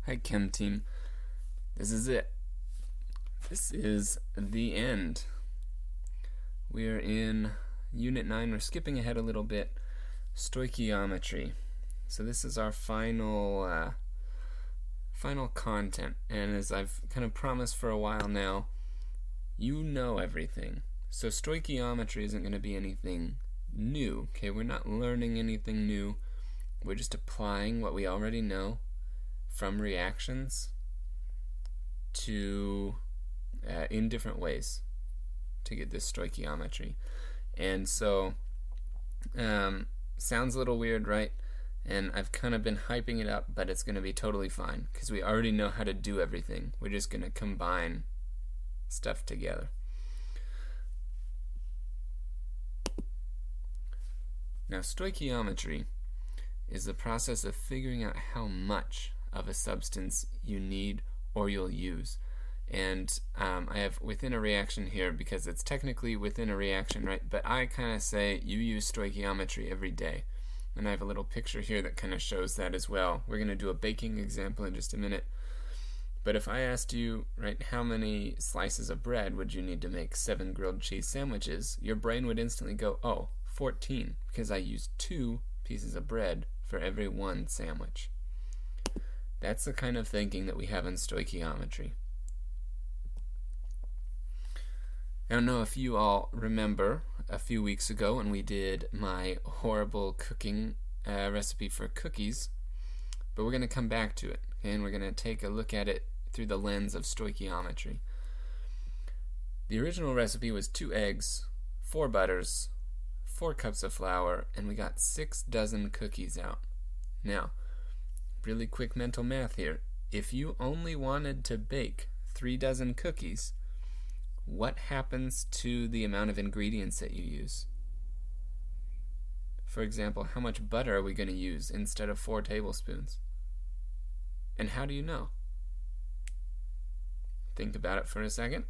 Hi, Chem team. This is it. This is the end. We are in Unit 9. We're skipping ahead a little bit. Stoichiometry. So this is our final content. And as I've kind of promised for a while now, you know everything. So stoichiometry isn't going to be anything new. Okay, we're not learning anything new. We're just applying what we already know from reactions to in different ways to get this stoichiometry. And so sounds a little weird, right? And I've kind of been hyping it up, but it's going to be totally fine because we already know how to do everything. We're just going to combine stuff together. Now, stoichiometry is the process of figuring out how much of a substance you need or you'll use. And I have within a reaction here because it's technically within a reaction, right? But I kind of say you use stoichiometry every day. And I have a little picture here that kind of shows that as well. We're going to do a baking example in just a minute. But if I asked you, right, how many slices of bread would you need to make 7 grilled cheese sandwiches, your brain would instantly go, oh, 14, because I used 2 pieces of bread for every 1 sandwich. That's the kind of thinking that we have in stoichiometry. I don't know if you all remember a few weeks ago when we did my horrible cooking recipe for cookies, but we're going to come back to it, and we're going to take a look at it through the lens of stoichiometry. The original recipe was 2 eggs, 4 butters, 4 cups of flour, and we got 6 dozen cookies out. Now, really quick mental math here. If you only wanted to bake 3 dozen cookies, what happens to the amount of ingredients that you use? For example, how much butter are we going to use instead of 4 tablespoons? And how do you know? Think about it for a second.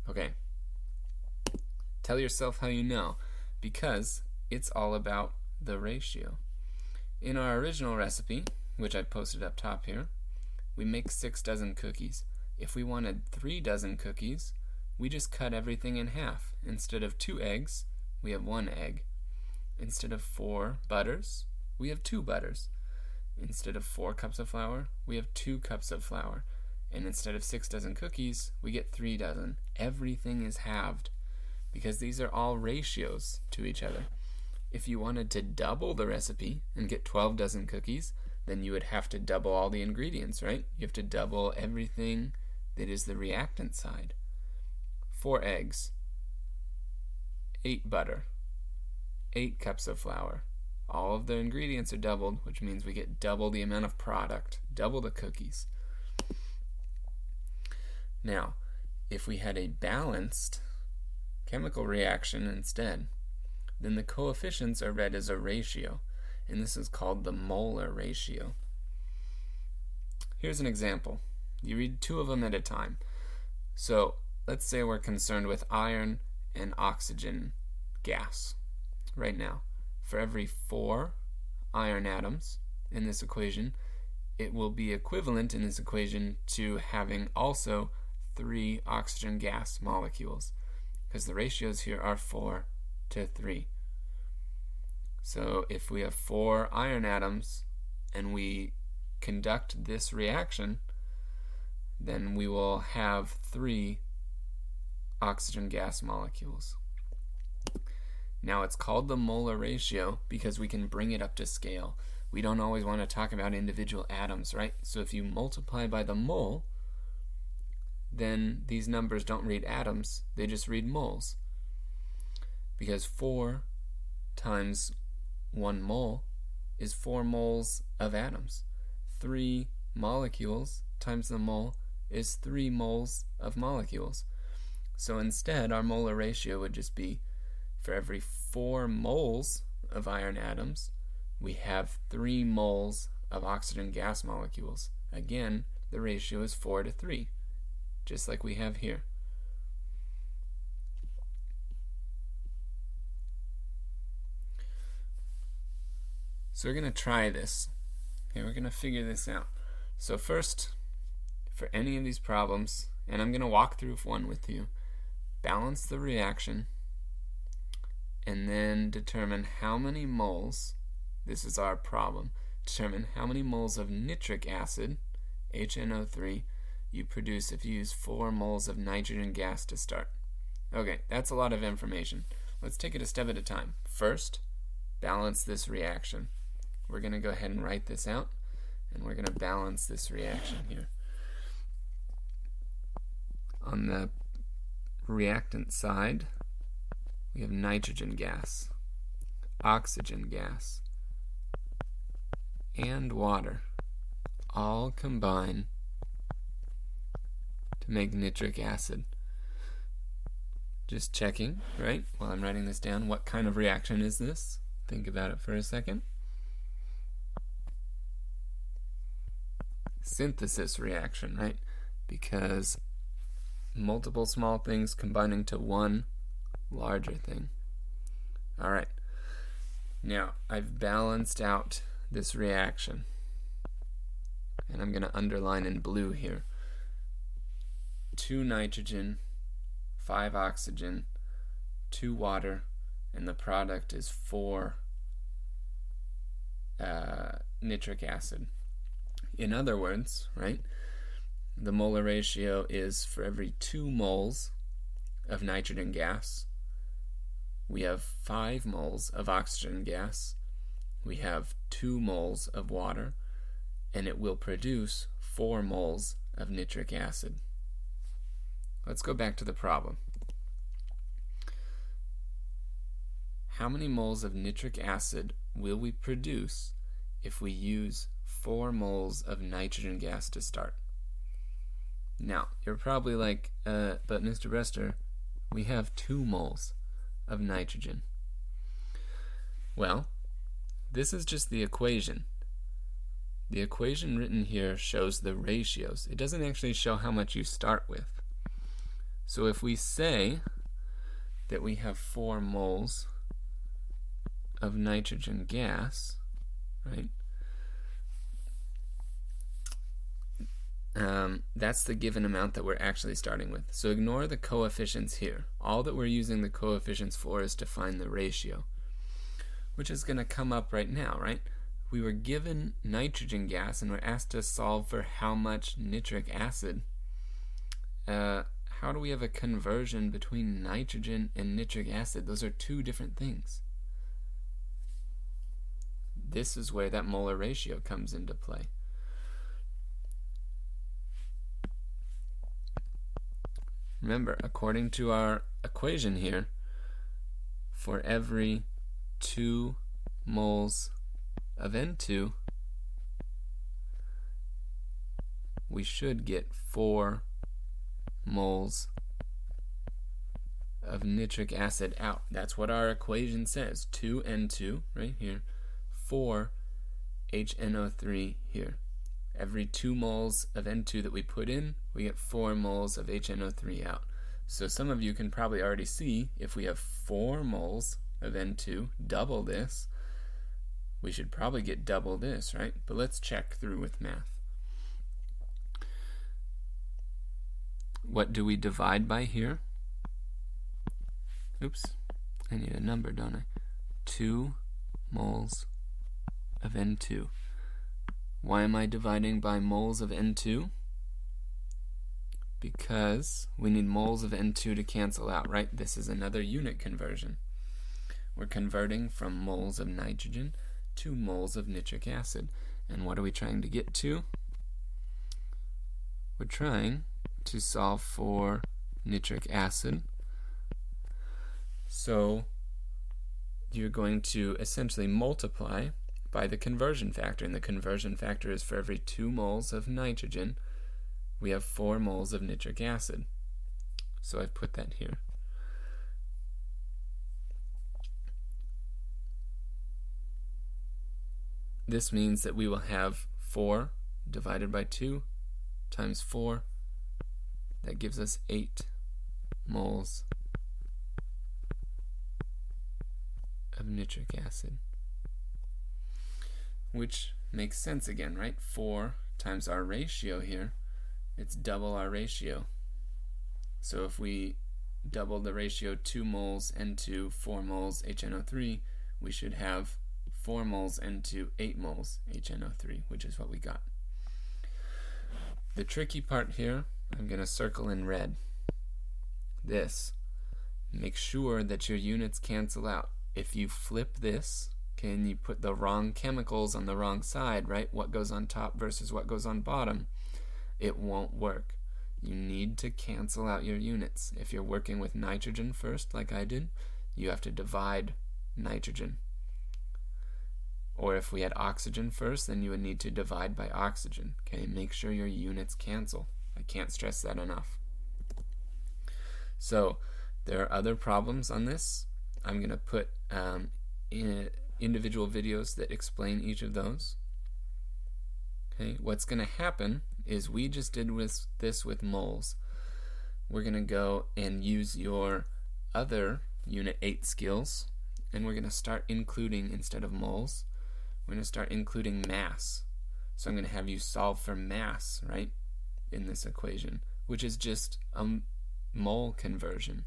Okay. Tell yourself how you know, because it's all about the ratio. In our original recipe, which I posted up top here, we make 6 dozen cookies. If we wanted 3 dozen cookies, we just cut everything in half. Instead of 2 eggs, we have 1 egg. Instead of 4 butters, we have 2 butters. Instead of 4 cups of flour, we have 2 cups of flour. And instead of 6 dozen cookies, we get 3 dozen. Everything is halved because these are all ratios to each other. If you wanted to double the recipe and get 12 dozen cookies, then you would have to double all the ingredients, right? You have to double everything that is the reactant side. 4 eggs, 8 butter, 8 cups of flour. All of the ingredients are doubled, which means we get double the amount of product, double the cookies. Now, if we had a balanced chemical reaction instead, then the coefficients are read as a ratio, and this is called the molar ratio. Here's an example. You read 2 of them at a time. So let's say we're concerned with iron and oxygen gas right now. For every 4 iron atoms in this equation, it will be equivalent in this equation to having also 3 oxygen gas molecules, because the ratios here are 4 to 3. So if we have 4 iron atoms and we conduct this reaction, then we will have 3 oxygen gas molecules. Now it's called the molar ratio because we can bring it up to scale. We don't always want to talk about individual atoms, right? So if you multiply by the mole, then these numbers don't read atoms, they just read moles. Because 4 times 1 mole is 4 moles of atoms. 3 molecules times the mole is 3 moles of molecules. So instead, our molar ratio would just be, for every 4 moles of iron atoms, we have 3 moles of oxygen gas molecules. Again, the ratio is 4 to 3, just like we have here. So we're going to try this. Okay, we're going to figure this out. So first, for any of these problems, and I'm going to walk through one with you, balance the reaction and then determine how many moles, this is our problem, determine how many moles of nitric acid, HNO3, you produce if you use 4 moles of nitrogen gas to start. Okay, that's a lot of information. Let's take it a step at a time. First, balance this reaction. We're going to go ahead and write this out, and we're going to balance this reaction here. On the reactant side, we have nitrogen gas, oxygen gas, and water all combine to make nitric acid. Just checking, right, while I'm writing this down, what kind of reaction is this? Think about it for a second. Synthesis reaction, right? Because multiple small things combining to one larger thing. All right. Now, I've balanced out this reaction. And I'm going to underline in blue here. 2 nitrogen, 5 oxygen, 2 water, and the product is 4 nitric acid. In other words, right, the molar ratio is for every 2 moles of nitrogen gas, we have 5 moles of oxygen gas, we have 2 moles of water, and it will produce 4 moles of nitric acid. Let's go back to the problem. How many moles of nitric acid will we produce if we use 4 moles of nitrogen gas to start? Now, you're probably like, but Mr. Brester, we have 2 moles of nitrogen. Well, this is just the equation. The equation written here shows the ratios. It doesn't actually show how much you start with. So if we say that we have 4 moles of nitrogen gas, right? That's the given amount that we're actually starting with. So ignore the coefficients here. All that we're using the coefficients for is to find the ratio, which is going to come up right now, right? We were given nitrogen gas and we're asked to solve for how much nitric acid. How do we have a conversion between nitrogen and nitric acid? Those are 2 different things. This is where that molar ratio comes into play. Remember, according to our equation here, for every 2 moles of N2, we should get 4 moles of nitric acid out. That's what our equation says. 2N2 right here, 4 HNO3 here. Every 2 moles of N2 that we put in, we get 4 moles of HNO3 out. So some of you can probably already see if we have 4 moles of N2, double this, we should probably get double this, right? But let's check through with math. What do we divide by here? Oops, I need a number, don't I? 2 moles of N2. Why am I dividing by moles of N2? Because we need moles of N2 to cancel out, right? This is another unit conversion. We're converting from moles of nitrogen to moles of nitric acid. And what are we trying to get to? We're trying to solve for nitric acid. So you're going to essentially multiply by the conversion factor, and the conversion factor is for every 2 moles of nitrogen, we have 4 moles of nitric acid. So I've put that here. This means that we will have 4 divided by 2 times 4. That gives us 8 moles of nitric acid, which makes sense again, right? 4 times our ratio here, it's double our ratio. So if we double the ratio 2 moles N2, 4 moles HNO3, we should have 4 moles N2, 8 moles HNO3, which is what we got. The tricky part here, I'm going to circle in red. This. Make sure that your units cancel out. If you flip this, okay, and you put the wrong chemicals on the wrong side, right? What goes on top versus what goes on bottom, it won't work. You need to cancel out your units. If you're working with nitrogen first, like I did, you have to divide nitrogen. Or if we had oxygen first, then you would need to divide by oxygen. Okay, make sure your units cancel. I can't stress that enough. So there are other problems on this. I'm going to put individual videos that explain each of those. Okay, what's going to happen is we just did this with moles. We're going to go and use your other Unit 8 skills, and we're going to start including, instead of moles, we're going to start including mass. So I'm going to have you solve for mass, right, in this equation, which is just a mole conversion,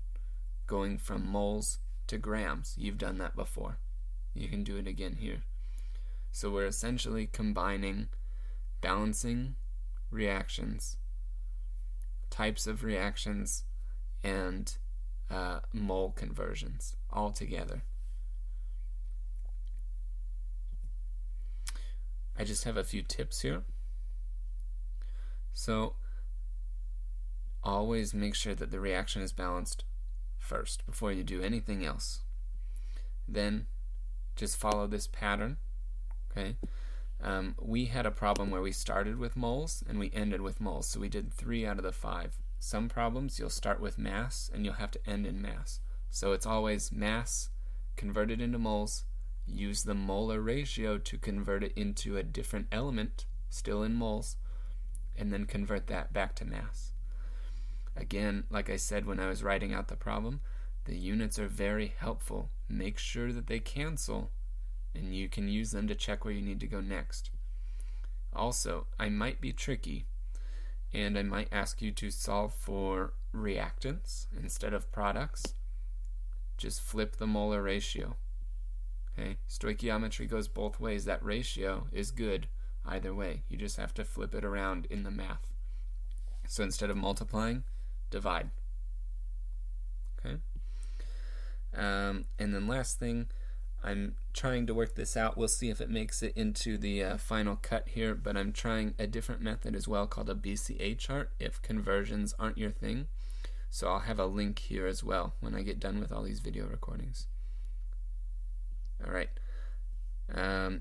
going from moles to grams. You've done that before. You can do it again here. So we're essentially combining balancing reactions, types of reactions, and mole conversions all together. I just have a few tips here. So always make sure that the reaction is balanced first before you do anything else. Then just follow this pattern. Okay. We had a problem where we started with moles and we ended with moles, so we did 3 out of the 5. Some problems you'll start with mass and you'll have to end in mass. So it's always mass converted into moles, use the molar ratio to convert it into a different element, still in moles, and then convert that back to mass. Again, like I said when I was writing out the problem, the units are very helpful. Make sure that they cancel, and you can use them to check where you need to go next. Also, I might be tricky, and I might ask you to solve for reactants instead of products. Just flip the molar ratio. Okay? Stoichiometry goes both ways. That ratio is good either way. You just have to flip it around in the math. So instead of multiplying, divide. Okay? And then last thing, I'm trying to work this out. We'll see if it makes it into the final cut here, but I'm trying a different method as well called a BCA chart if conversions aren't your thing. So I'll have a link here as well when I get done with all these video recordings. Alright.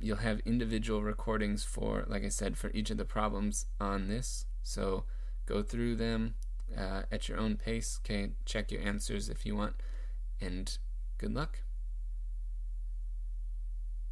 You'll have individual recordings for, like I said, for each of the problems on this. So go through them at your own pace. Okay, check your answers if you want, and good luck.